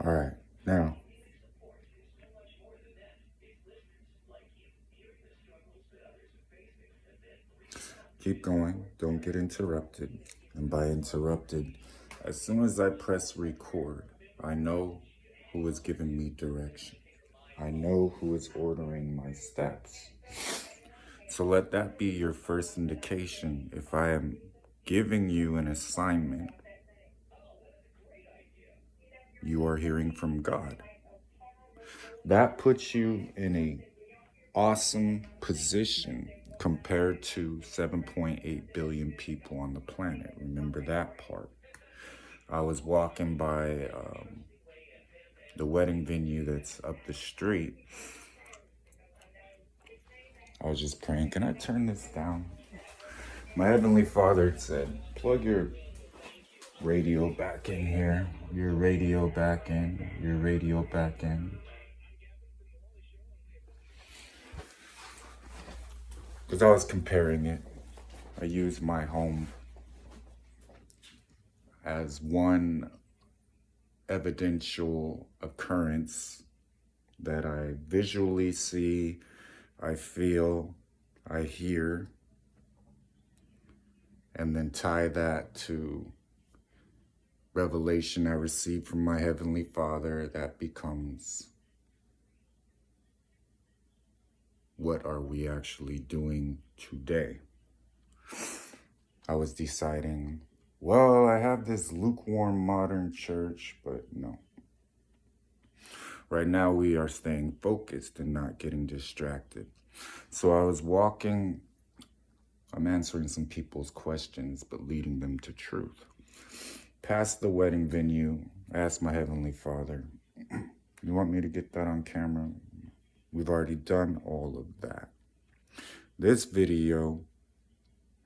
All right, now keep going. Don't get interrupted. And by interrupted, as soon as I press record, I know who is giving me direction. I know who is ordering my steps. So let that be your first indication. If I am giving you an assignment, you are hearing from God. That puts you in a awesome position compared to 7.8 billion people on the planet. Remember that part. I was walking by the wedding venue that's up the street. I was just praying, can I turn this down? My Heavenly Father said, plug your radio back in here, your radio back in, your radio back in. Because I was comparing it. I used my home as one evidential occurrence that I visually see, I feel, I hear, and then tie that to revelation I received from my Heavenly Father. That becomes, what are we actually doing today? I was deciding, well, I have this lukewarm modern church, but no. Right now we are staying focused and not getting distracted. So I was walking, I'm answering some people's questions, but leading them to truth. Past the wedding venue, I asked my Heavenly Father, you want me to get that on camera? We've already done all of that. This video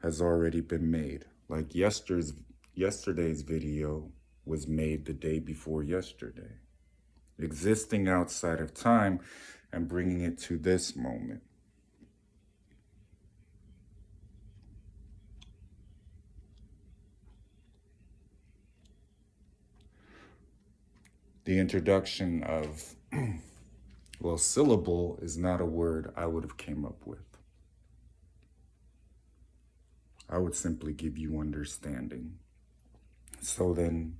has already been made. Like yesterday's video was made the day before yesterday. Existing outside of time and bringing it to this moment. The introduction of, well, syllable is not a word I would have came up with. I would simply give you understanding. So then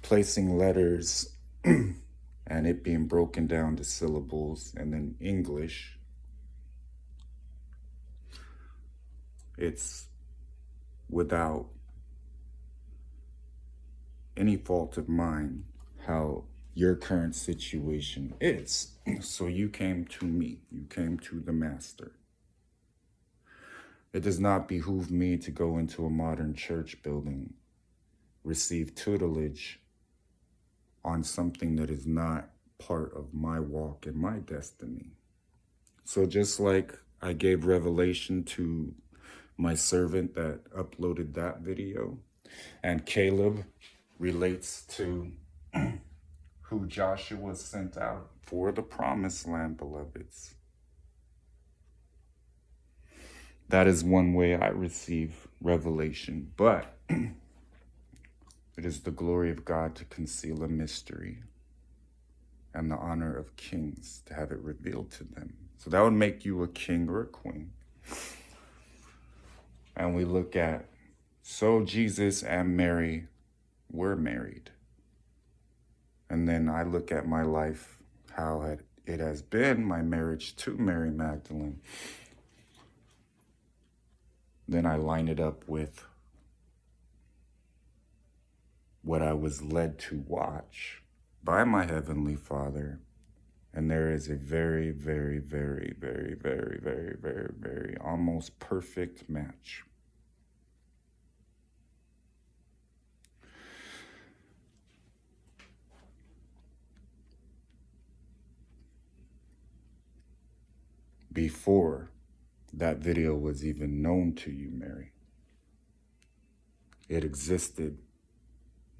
placing letters and it being broken down to syllables and then English, it's without any fault of mine how your current situation is. So you came to me, you came to the Master. It does not behoove me to go into a modern church building, receive tutelage on something that is not part of my walk and my destiny. So just like I gave revelation to my servant that uploaded that video, and Caleb relates to who Joshua sent out for the promised land, beloveds. That is one way I receive revelation, but it is the glory of God to conceal a mystery and the honor of kings to have it revealed to them. So that would make you a king or a queen. And we look at, so Jesus and Mary were married. And then I look at my life, how it has been, my marriage to Mary Magdalene. Then I line it up with what I was led to watch by my Heavenly Father. And there is a very, very, very, very, very, very, very, very almost perfect match. Before that video was even known to you, Mary, it existed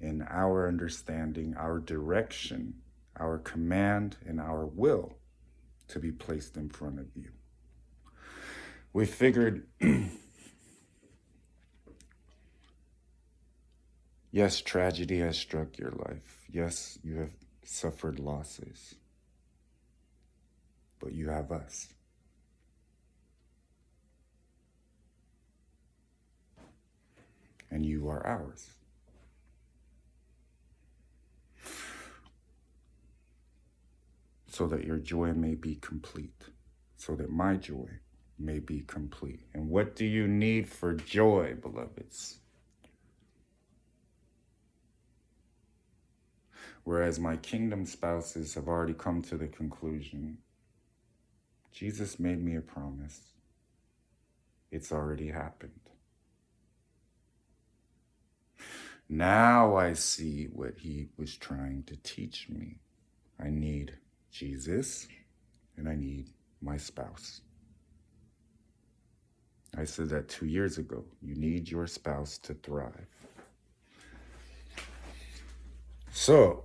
in our understanding, our direction, our command, and our will to be placed in front of you. We figured, yes, tragedy has struck your life. Yes, you have suffered losses, but you have us. And you are ours. So that your joy may be complete, so that my joy may be complete. And what do you need for joy, beloveds? Whereas my kingdom spouses have already come to the conclusion, Jesus made me a promise. It's already happened. Now I see what he was trying to teach me. I need Jesus, and I need my spouse. I said that 2 years ago. You need your spouse to thrive. So,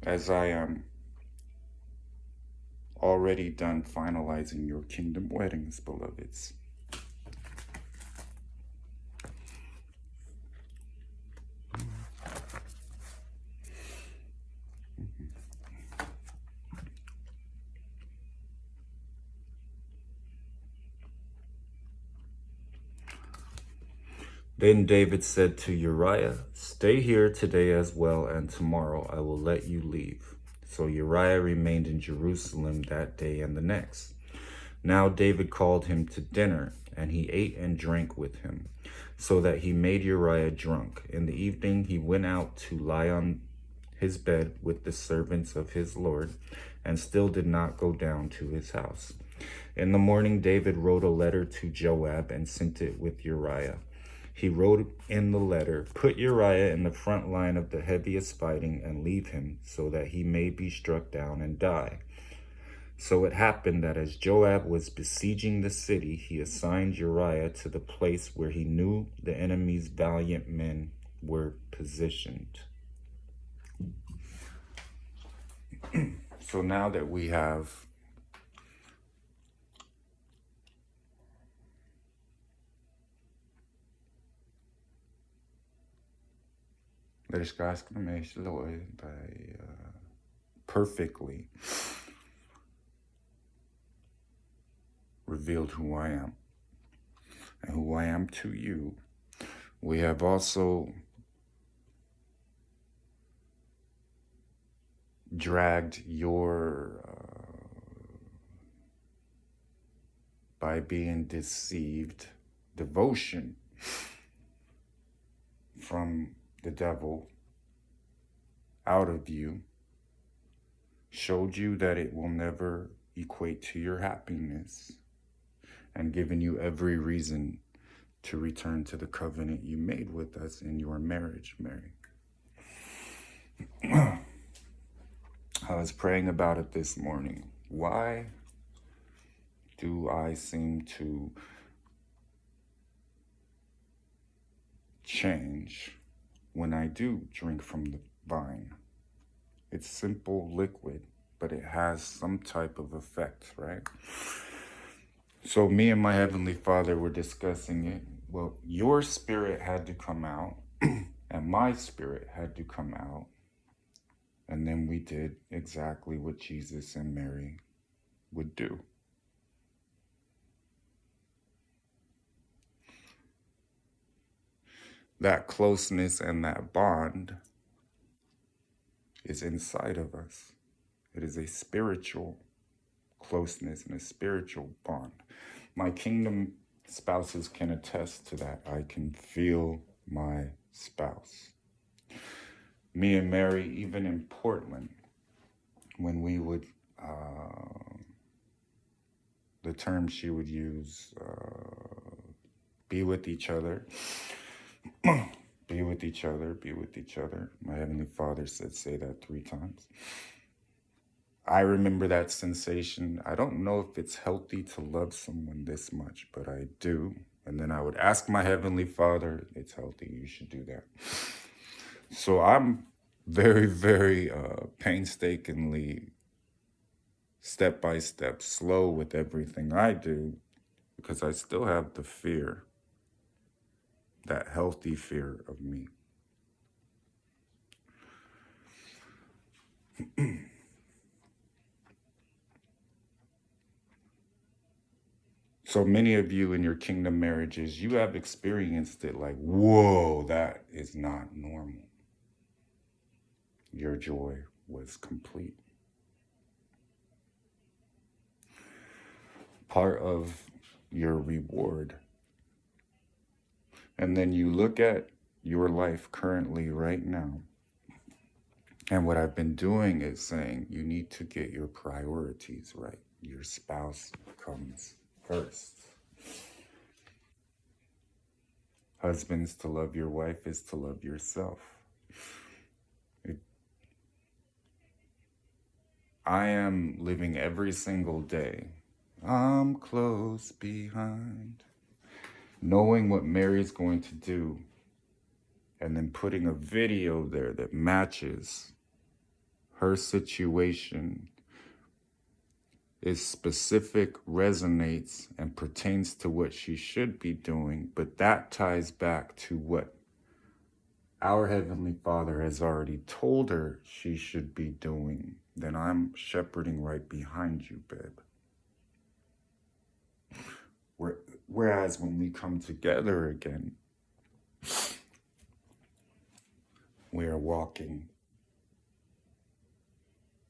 as I am already done finalizing your kingdom weddings, beloveds, then David said to Uriah, "Stay here today as well, and tomorrow I will let you leave." So Uriah remained in Jerusalem that day and the next. Now David called him to dinner, and he ate and drank with him, so that he made Uriah drunk. In the evening he went out to lie on his bed with the servants of his Lord, and still did not go down to his house. In the morning David wrote a letter to Joab and sent it with Uriah. He wrote in the letter, "Put Uriah in the front line of the heaviest fighting and leave him, so that he may be struck down and die." So it happened that as Joab was besieging the city, he assigned Uriah to the place where he knew the enemy's valiant men were positioned. So now that we have perfectly revealed who I am and who I am to you, we have also dragged your, by being deceived, devotion from the devil out of you, showed you that it will never equate to your happiness, and given you every reason to return to the covenant you made with us in your marriage, Mary. I was praying about it this morning. Why do I seem to change when I do drink from the vine? It's simple liquid, but it has some type of effect, right? So me and my Heavenly Father were discussing it. Well, your spirit had to come out and my spirit had to come out. And then we did exactly what Jesus and Mary would do. That closeness and that bond is inside of us. It is a spiritual closeness and a spiritual bond. My kingdom spouses can attest to that. I can feel my spouse. Me and Mary, even in Portland, when we would, the term she would use, be with each other, be with each other, be with each other. My Heavenly Father said, say that 3 times. I remember that sensation. I don't know if it's healthy to love someone this much, but I do. And then I would ask my Heavenly Father, it's healthy, you should do that. So I'm very, very painstakingly, step by step, slow with everything I do, because I still have the fear, that healthy fear of me. So many of you in your kingdom marriages, you have experienced it like, whoa, that is not normal. Your joy was complete. Part of your reward. And then you look at your life currently right now. And what I've been doing is saying you need to get your priorities right. Your spouse comes first. Husbands, to love your wife is to love yourself. I am living every single day. I'm close behind. Knowing what Mary's going to do and then putting a video there that matches her situation is specific, resonates, and pertains to what she should be doing, but that ties back to what our Heavenly Father has already told her she should be doing, then I'm shepherding right behind you, babe. Whereas when we come together again, we are walking,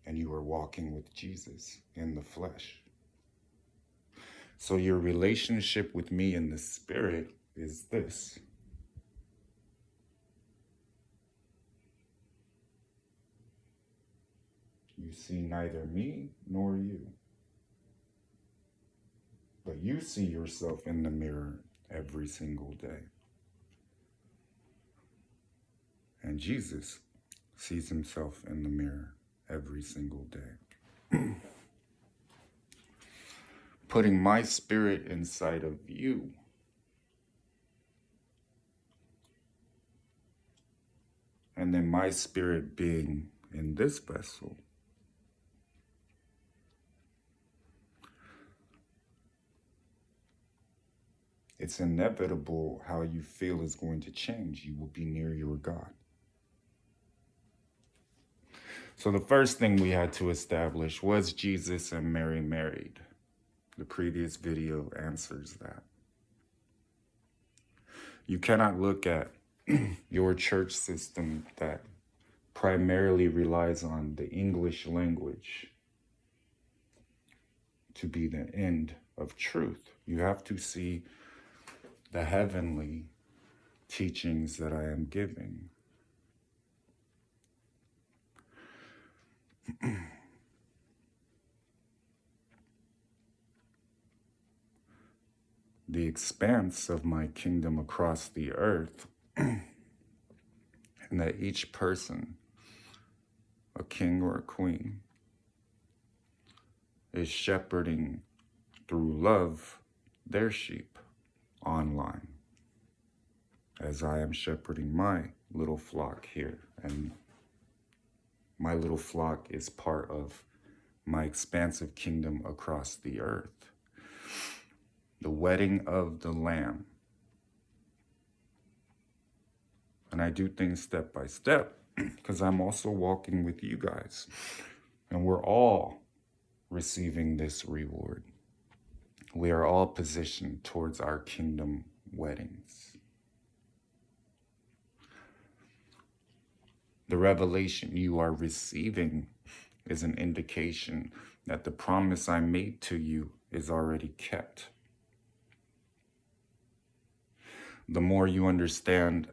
and you are walking with Jesus in the flesh. So your relationship with me in the spirit is this. You see neither me nor you, but you see yourself in the mirror every single day. And Jesus sees himself in the mirror every single day. Putting my spirit inside of you. And then my spirit being in this vessel. It's inevitable how you feel is going to change. You will be near your God. So the first thing we had to establish was Jesus and Mary married. The previous video answers that. You cannot look at your church system that primarily relies on the English language to be the end of truth. You have to see the heavenly teachings that I am giving. The expanse of my kingdom across the earth, and that each person, a king or a queen, is shepherding through love their sheep online, as I am shepherding my little flock here. And my little flock is part of my expansive kingdom across the earth. The wedding of the Lamb. And I do things step by step because I'm also walking with you guys. And we're all receiving this reward. We are all positioned towards our kingdom weddings. The revelation you are receiving is an indication that the promise I made to you is already kept. The more you understand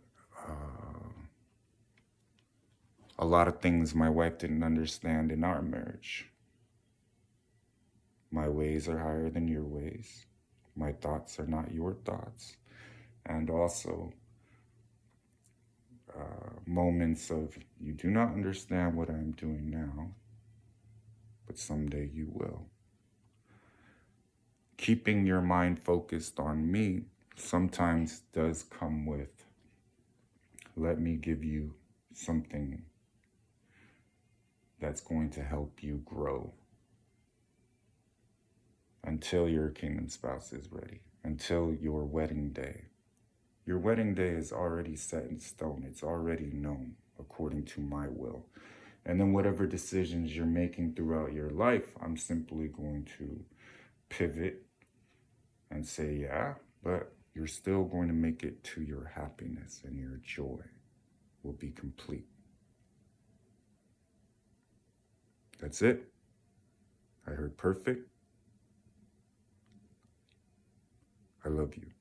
a lot of things my wife didn't understand in our marriage. My ways are higher than your ways. My thoughts are not your thoughts. And also moments of you do not understand what I'm doing now, but someday you will. Keeping your mind focused on me sometimes does come with, let me give you something that's going to help you grow until your kingdom spouse is ready, until your wedding day. Your wedding day is already set in stone. It's already known according to my will. And then whatever decisions you're making throughout your life, I'm simply going to pivot and say, yeah, but you're still going to make it to your happiness, and your joy will be complete. That's it. I heard perfect. I love you.